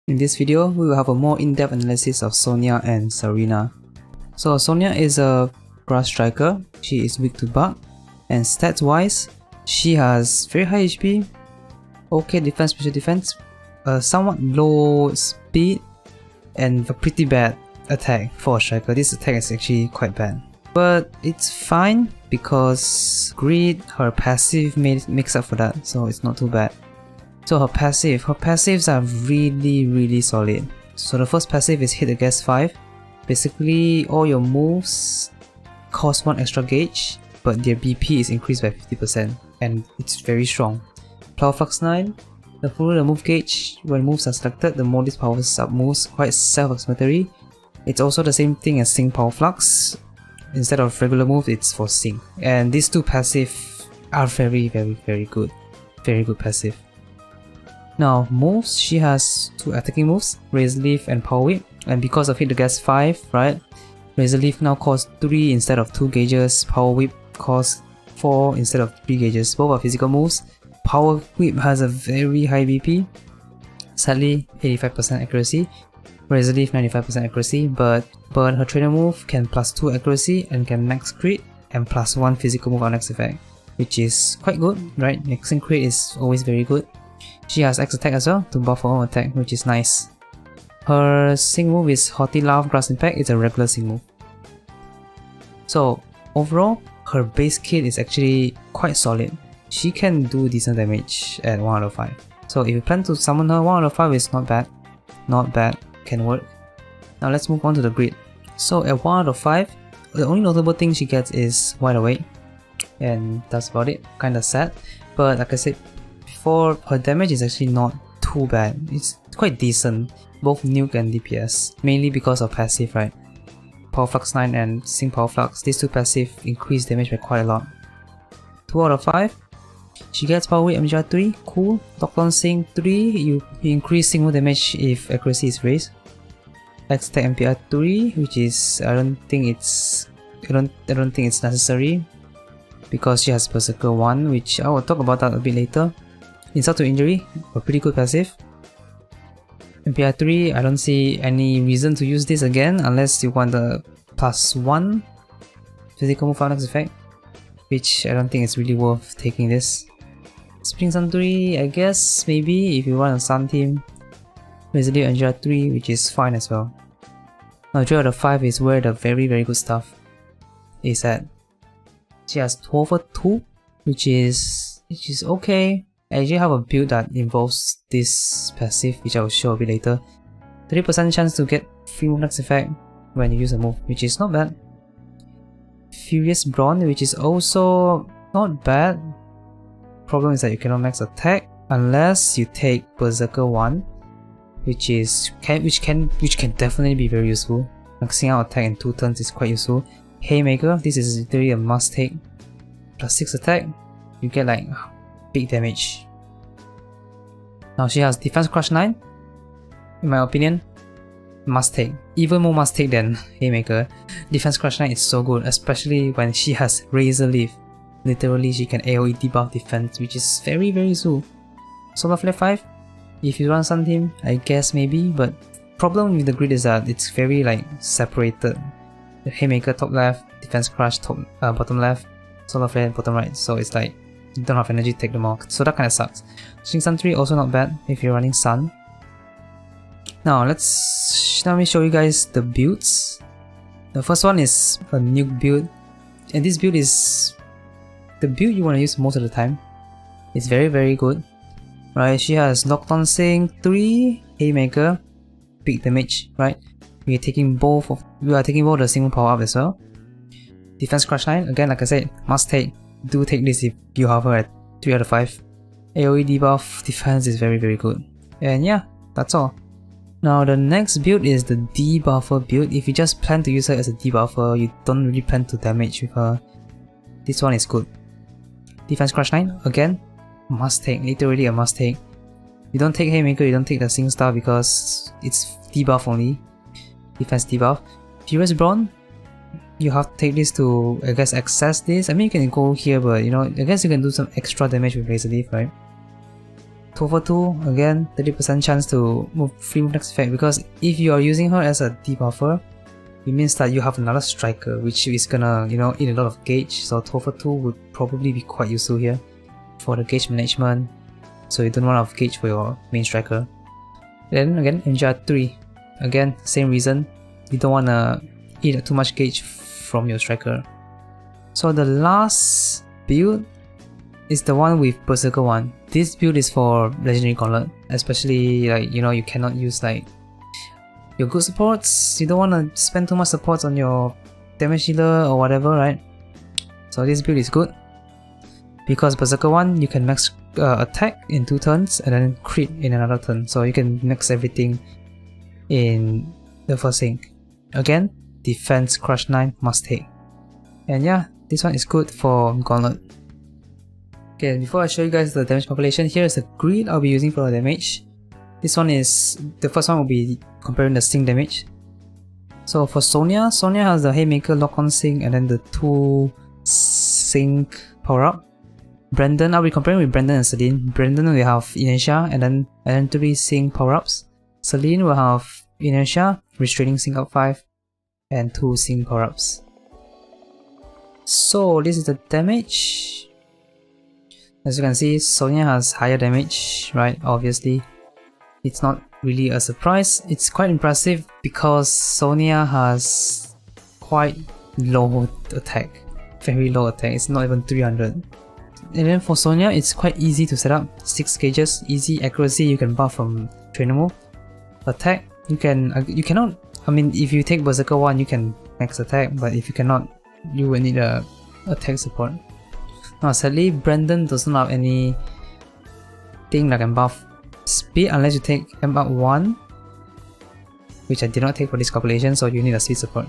In this video, we will have a more in-depth analysis of Sonia and Tsareena. So Sonia is a grass striker, she is weak to bug, and stats wise, she has very high HP, okay defense, special defense, somewhat low speed, and a pretty bad attack for a striker. This attack is actually quite bad. But it's fine because Greed, her passive makes up for that, so it's not too bad. So her passives are really solid. So the first passive is hit against 5. Basically all your moves cost 1 extra gauge, but their BP is increased by 50% and it's very strong. Power Flux 9, the fuller the move gauge, when moves are selected, the more this powers up moves, quite self-explanatory. It's also the same thing as Sync Power Flux. Instead of regular move, it's for Sync. And these two passive are very good. Very good passive. Now moves, she has 2 attacking moves, Razor Leaf and Power Whip, and because of hit against 5, right, Razor Leaf now costs 3 instead of 2 gauges, Power Whip costs 4 instead of 3 gauges. Both are physical moves. Power Whip has a very high BP, sadly 85% accuracy, Razor Leaf 95% accuracy, but her trainer move can plus 2 accuracy and can max crit and plus 1 physical move on next effect, which is quite good, right? Maxing crit is always very good. She has X attack as well to buff her own attack, which is nice. Her sync move is Haughty Laugh Grass Impact. It's a regular sync move. So overall, her base kit is actually quite solid. She can do decent damage at 1 out of 5. So if you plan to summon her, 1 out of 5 is not bad. Not bad, can work. Now let's move on to the grid. So at 1 out of 5, the only notable thing she gets is Wide Awake, and that's about it. Kinda sad, but like I said before, her damage is actually not too bad. It's quite decent, both nuke and DPS, mainly because of passive, right? Power Flux 9 and Sync Power Flux, these two passive increase damage by quite a lot. 2 out of 5, she gets Power Whip MGR 3, cool. Lockdown Sync 3, you increase single damage if accuracy is raised. X Attack MPR 3, which is I don't think it's necessary because she has Berserker 1, which I will talk about that a bit later. Insult to Injury, a pretty good passive. MPR 3, I don't see any reason to use this again unless you want the plus 1 physical move next effect, which I don't think it's really worth taking this. Spring Sun 3, I guess maybe if you run a Sun team. Razor Leaf MGR 3, which is fine as well. Now 3 out of 5 is where the very good stuff is at. She has 12 for 2, which is okay. I actually have a build that involves this passive, which I will show a bit later. 30% chance to get free move next effect when you use a move, which is not bad. Furious Brawn, which is also not bad. Problem is that you cannot max attack unless you take Berserker 1, which can definitely be very useful. Maxing out attack in 2 turns is quite useful. Haymaker, this is literally a must take. Plus 6 attack, you get like big damage. Now she has Defense Crush 9, in my opinion, must take. Even more must take than Haymaker. Defense Crush 9 is so good, especially when she has Razor Leaf. Literally she can AoE debuff defense, which is very useful. Solar Flare 5, if you run Sun team, I guess maybe, but problem with the grid is that it's very like separated. The Haymaker top left, Defense Crush top bottom left, Solar Flare bottom right, so it's like you don't have energy to take them all, so that kinda sucks. Shing Sun 3 also not bad if you're running Sun. Now let me show you guys the builds. The first one is a nuke build, and this build is the build you want to use most of the time. It's very good. Right, she has Lockdown Sync 3, Haymaker, big damage, right? We are taking both the single power up as well. Defense Crush 9, again like I said, must take. Do take this if you have her at 3 out of 5. AoE debuff defense is very good. And yeah, that's all. Now the next build is the debuffer build. If you just plan to use her as a debuffer, you don't really plan to damage with her, this one is good. Defense Crush 9, again, must take, literally a must take. You don't take Haymaker, you don't take the Sing Star because it's debuff only. Defense debuff. Furious Brawn, you have to take this to, I guess, access this. I mean, you can go here, but you know, I guess you can do some extra damage with Razor Leaf, right? 2 for 2, again 30% chance to move free move next effect, because if you are using her as a debuffer, it means that you have another striker which is gonna, you know, eat a lot of gauge, so 2 for 2 would probably be quite useful here for the gauge management, so you don't run out of gauge for your main striker. Then again, MGR 3, again same reason, you don't wanna eat too much gauge from your striker. So the last build is the one with Berserker 1. This build is for Legendary Gauntlet, especially like, you know, you cannot use like your good supports, you don't want to spend too much supports on your damage healer or whatever, right? So this build is good because Berserker 1 you can max attack in 2 turns and then crit in another turn, so you can max everything in the first sync. Again, defense crush 9 must take, and yeah, this one is good for Gauntlet. Okay, before I show you guys the damage calculation, here is the grid I'll be using for the damage. This one is, the first one will be comparing the sync damage. So for Sonia has the Haymaker, Lock-on Sync, and then the 2 sync power up. Brandon, I'll be comparing with Brandon and Celine. Brandon will have Inertia and then 3 sync power ups. Celine will have Inertia, Restraining Sync up 5, and 2 sync power ups. So this is the damage. As you can see, Sonia has higher damage, right? Obviously, it's not really a surprise. It's quite impressive because Sonia has quite low attack, very low attack. It's not even 300. And then for Sonia, it's quite easy to set up. 6 gauges, easy accuracy. You can buff from trainer move. Attack, you cannot. I mean, if you take Berserker 1, you can max attack, but if you cannot, you will need a attack support. Now sadly, Brandon doesn't have any thing that can buff speed unless you take M-Up 1, which I did not take for this calculation, so you need a speed support.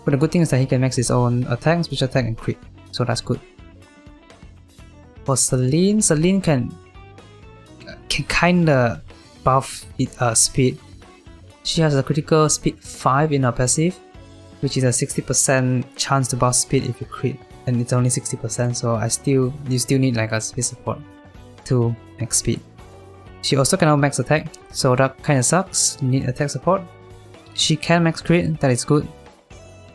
But the good thing is that he can max his own attack, special attack, and crit, so that's good. For Celine can kinda buff it, speed. She has a critical speed 5 in her passive, which is a 60% chance to buff speed if you crit, and it's only 60%, so you still need like a speed support to max speed. She also cannot max attack, so that kinda sucks. You need attack support. She can max crit, that is good,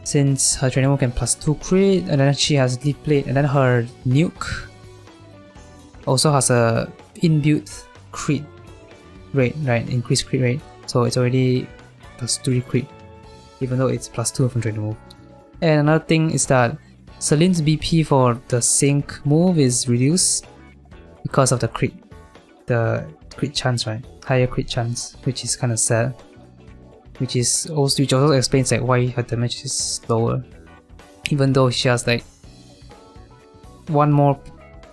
since her trainer move can +2 crit, and then she has Leaf Blade, and then her nuke also has a inbuilt crit rate, right? Increased crit rate, so it's already +3 crit, even though it's +2 from trainer move. And another thing is that Celine's BP for the sync move is reduced because of the crit chance, right? Higher crit chance, which is kind of sad. Which also explains like why her damage is lower, even though she has like one more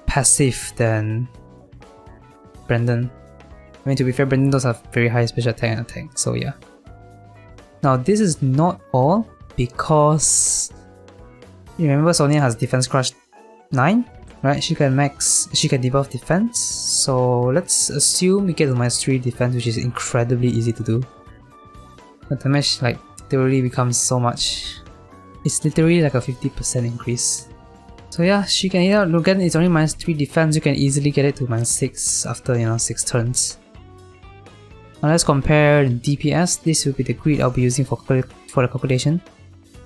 passive than Brandon. I mean, to be fair, Brandon does have very high special attack and attack, so yeah. Now this is not all, because you remember Sonia has defense crush 9, right? She can debuff defense, so let's assume we get to -3 defense, which is incredibly easy to do. The damage like literally becomes so much. It's literally like a 50% increase. So yeah, she can hit out. Again, it's only -3 defense. You can easily get it to -6 after 6 turns. Now let's compare DPS. This will be the grid I'll be using for the calculation.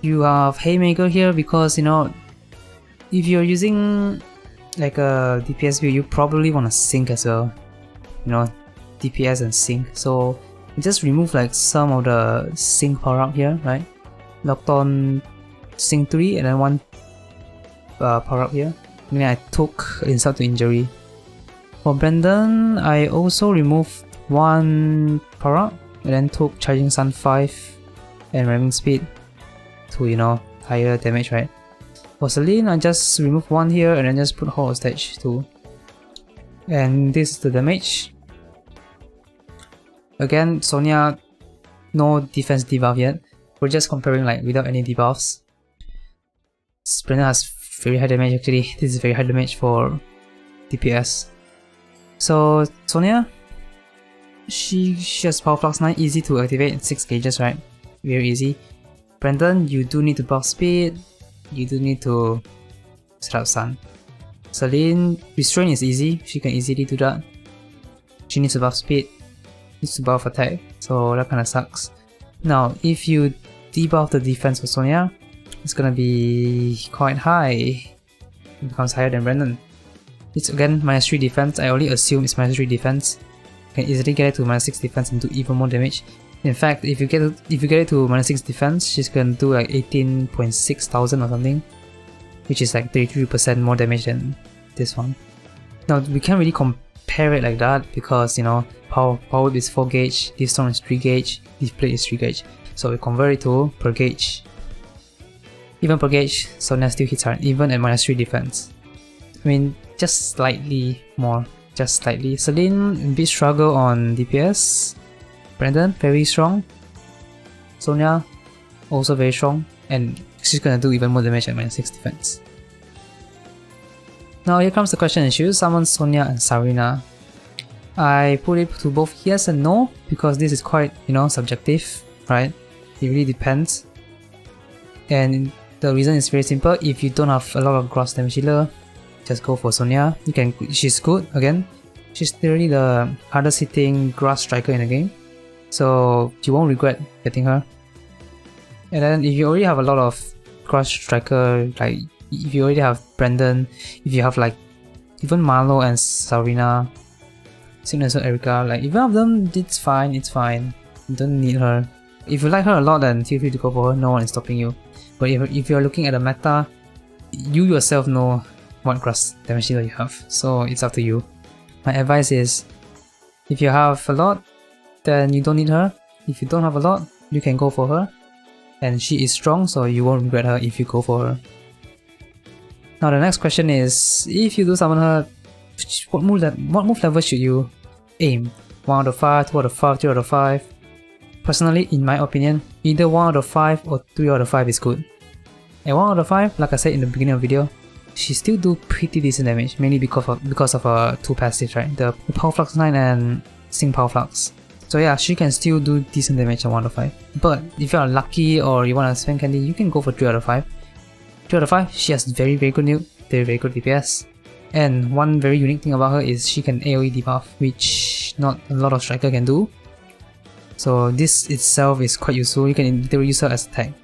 You have Haymaker here because if you're using like a DPS build, you probably want to sync as well. DPS and sync. So you just remove like some of the sync power up here, right? Locked on sync 3 and then 1 power up here. Meaning I took insult to injury. For Brandon, I also removed 1 power up and then took charging sun 5 and ramming speed to higher damage, right? For Celine, I just removed 1 here and then just put Hall of Stage 2. And this is the damage. Again, Sonia, no defense debuff yet. We're just comparing like without any debuffs. Brandon has very high damage actually. This is very high damage for DPS. So Sonia, she has Power Flux 9, easy to activate, 6 gauges, right? Very easy. Brandon, you do need to buff speed. You do need to set up Sun. Celine, Restrain is easy. She can easily do that. She needs to buff speed, needs to buff attack, so that kinda sucks. Now, if you debuff the defense for Sonia, it's gonna be quite high. It becomes higher than Brandon. It's again -3 defense. I only assume it's -3 defense. You can easily get it to -6 defense and do even more damage. In fact, if you get it to -6 defense, she's gonna do like 18.6 thousand or something, which is like 33% more damage than this one. Now we can't really compare it like that because, you know, power whip is 4 gauge, Leaf Storm is 3 gauge, Leaf Plate is 3 gauge. So we convert it to per gauge. Even per gauge, Sonia still hits hard, even at -3 defense. I mean, just slightly more, just slightly. Celine, a bit struggle on DPS. Brandon, very strong. Sonia, also very strong, and she's gonna do even more damage at -6 defense. Now here comes the question: should you summon Sonia and Tsareena? I put it to both yes and no because this is quite, you know, subjective, right? It really depends. And the reason is very simple. If you don't have a lot of gross damage healer, just go for Sonia. She's good again. She's literally the hardest hitting grass striker in the game, so you won't regret getting her. And then if you already have a lot of grass striker, like if you already have Brandon, if you have like even Marlo and Tsareena, Signature Erika, like if you have them, it's fine. You don't need her. If you like her a lot, then feel free to go for her. No one is stopping you. But if you're looking at the meta, you yourself know what grass damage dealer you have, so it's up to you. My advice is, if you have a lot, then you don't need her. If you don't have a lot, you can go for her. And she is strong, so you won't regret her if you go for her. Now the next question is, if you do summon her, what move level should you aim? 1 out of 5, 2 out of 5, 3 out of 5? Personally, in my opinion, either 1 out of 5 or 3 out of 5 is good. At 1 out of 5, like I said in the beginning of the video, she still do pretty decent damage, mainly because of her 2 passives, right? The Power Flux 9 and Sing Power Flux. So yeah, she can still do decent damage at 1 out of 5. But if you are lucky or you want to spend candy, you can go for 3 out of 5. 3 out of 5, she has very good nuke, very good DPS. And one very unique thing about her is she can AoE debuff, which not a lot of striker can do. So this itself is quite useful. You can literally use her as a tank.